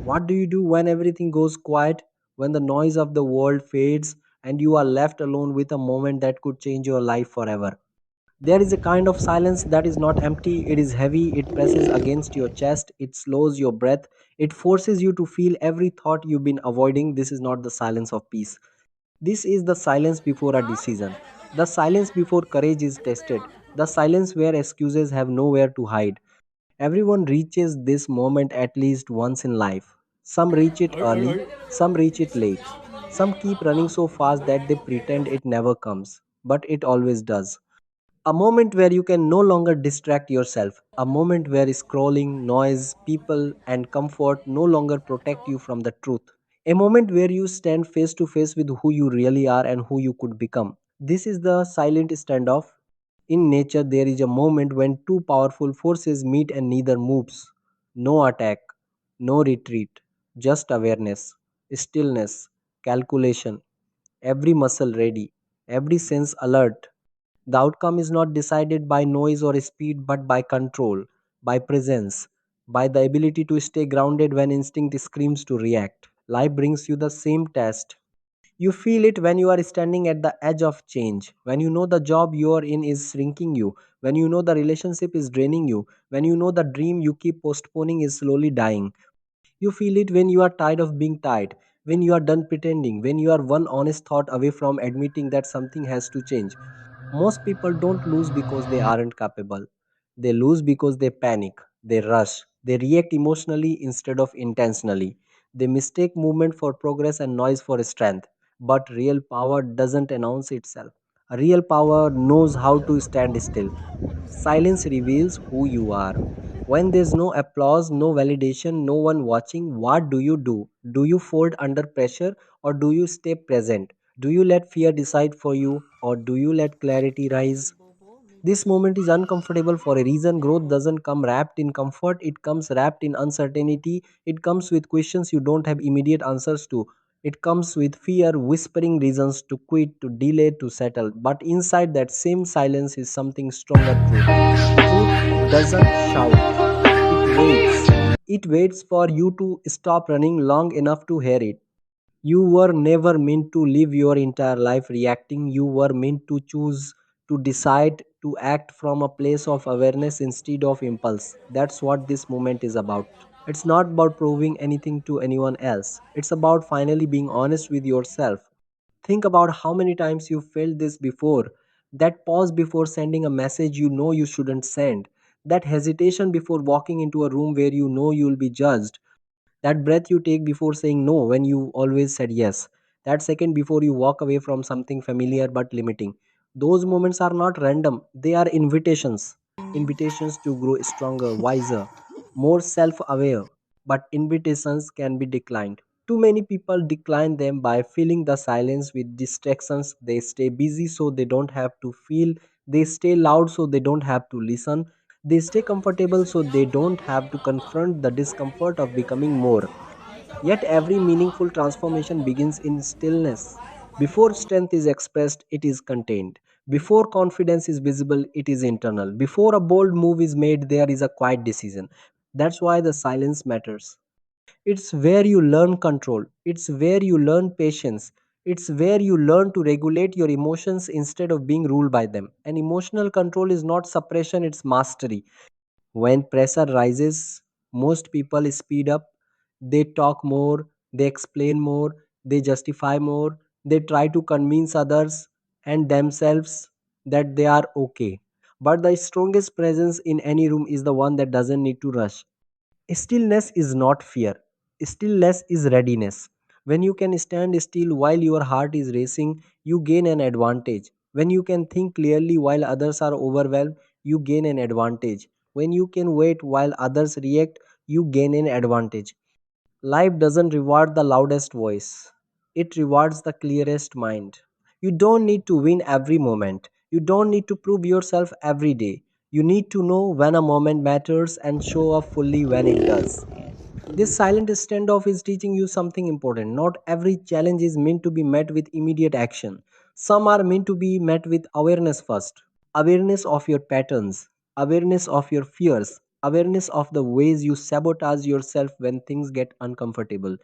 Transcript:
What do you do when everything goes quiet, when the noise of the world fades, and you are left alone with a moment that could change your life forever? There is a kind of silence that is not empty, it is heavy, it presses against your chest, it slows your breath, it forces you to feel every thought you've been avoiding. This is not the silence of peace. This is the silence before a decision. The silence before courage is tested. The silence where excuses have nowhere to hide. Everyone reaches this moment at least once in life. Some reach it early, some reach it late. Some keep running so fast that they pretend it never comes, but it always does. A moment where you can no longer distract yourself. A moment where scrolling, noise, people, and comfort no longer protect you from the truth. A moment where you stand face to face with who you really are and who you could become. This is the silent standoff. In nature, there is a moment when two powerful forces meet and neither moves. No attack, no retreat, just awareness, stillness, calculation, every muscle ready, every sense alert. The outcome is not decided by noise or speed, but by control, by presence, by the ability to stay grounded when instinct screams to react. Life brings you the same test. You feel it when you are standing at the edge of change, when you know the job you are in is shrinking you, when you know the relationship is draining you, when you know the dream you keep postponing is slowly dying. You feel it when you are tired of being tired, when you are done pretending, when you are one honest thought away from admitting that something has to change. Most people don't lose because they aren't capable. They lose because they panic, they rush, they react emotionally instead of intentionally. They mistake movement for progress and noise for strength. But real power doesn't announce itself. Real power knows how to stand still. Silence reveals who you are. When there's no applause, no validation, no one watching, what do you do? Do you fold under pressure or do you stay present? Do you let fear decide for you or do you let clarity rise? This moment is uncomfortable for a reason. Growth doesn't come wrapped in comfort, it comes wrapped in uncertainty. It comes with questions you don't have immediate answers to. It comes with fear, whispering reasons to quit, to delay, to settle. But inside that same silence is something stronger truth. Truth doesn't shout, it waits. It waits for you to stop running long enough to hear it. You were never meant to live your entire life reacting. You were meant to choose, to decide, to act from a place of awareness instead of impulse. That's what this moment is about. It's not about proving anything to anyone else. It's about finally being honest with yourself. Think about how many times you felt this before. That pause before sending a message you know you shouldn't send. That hesitation before walking into a room where you know you'll be judged. That breath you take before saying no when you always said yes. That second before you walk away from something familiar but limiting. Those moments are not random, they are invitations. Invitations to grow stronger, wiser, more self aware. But invitations can be declined. Too many people decline them by filling the silence with distractions. They stay busy so they don't have to feel. They stay loud so they don't have to listen. They stay comfortable so they don't have to confront the discomfort of becoming more. Yet every meaningful transformation begins in stillness. Before strength is expressed, it is contained. Before confidence is visible, it is internal. Before a bold move is made, there is a quiet decision. That's why the silence matters. It's where you learn control. It's where you learn patience. It's where you learn to regulate your emotions instead of being ruled by them. And emotional control is not suppression, it's mastery. When pressure rises, most people speed up. They talk more, they explain more, they justify more, they try to convince others and themselves that they are okay. But the strongest presence in any room is the one that doesn't need to rush. Stillness is not fear, stillness is readiness. When you can stand still while your heart is racing, you gain an advantage. When you can think clearly while others are overwhelmed, you gain an advantage. When you can wait while others react, you gain an advantage. Life doesn't reward the loudest voice, it rewards the clearest mind. You don't need to win every moment. You don't need to prove yourself every day. You need to know when a moment matters and show up fully when it does. This silent standoff is teaching you something important. Not every challenge is meant to be met with immediate action. Some are meant to be met with awareness first. Awareness of your patterns, awareness of your fears, awareness of the ways you sabotage yourself when things get uncomfortable.